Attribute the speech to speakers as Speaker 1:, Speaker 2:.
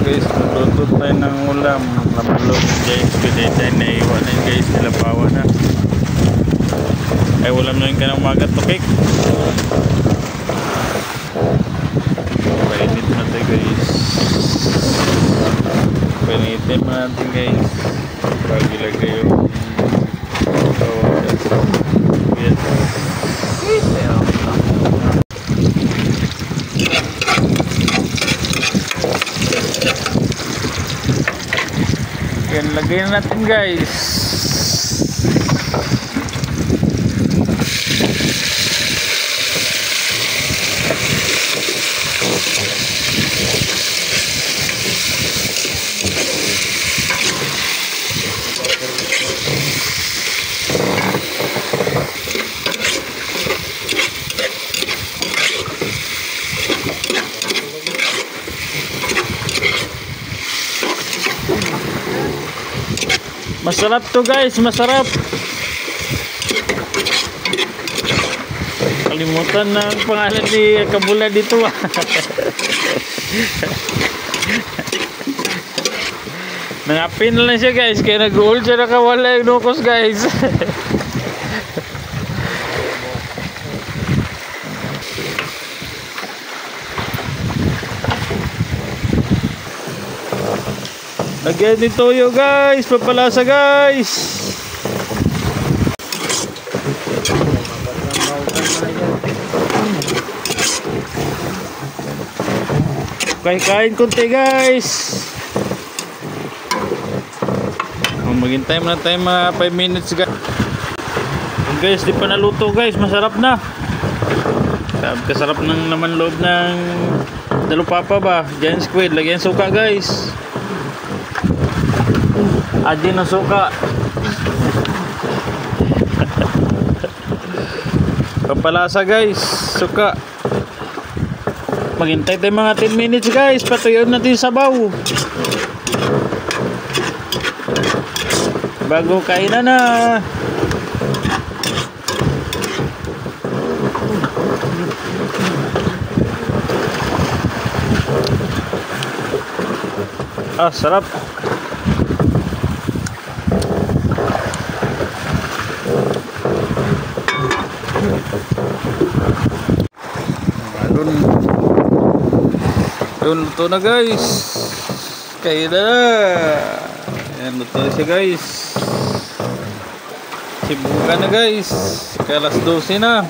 Speaker 1: guys, magluto tayo ng ulam. Namalog ng Giant Squid. Tayo naiwan na yun guys, nilabawan na. Ay ulam na yun ka ng umaga to cake. Painit na tayo guys. Painitin mo natin guys bago ilagay yung bawang. Yan. Yan, lagay na natin guys. Masarap to guys, masarap. Kalimutan na ang pangalan ni Kabula dito. Nangapin na lang siya guys, kaya nag-hold siya, nakawala yung nukos guys. Lagyan ni toyo guys, papalasa guys. Kain konti guys. Maghintay muna tayo mga 5 minutes guys. Guys, di pa naluto guys, masarap na. Kasarap ng naman loob ng dalupapa ba, Giant Squid. Lagyan suka guys. Adi na suka. Pampalasa guys, suka. Maghintay tayo mga 10 minutes guys, patuyuin natin sabaw bago kainan na. Sarap. Yun, luto na guys. Kaya na. Ayan, luto na siya guys. Sibukan na guys. Kaya alas 12 na.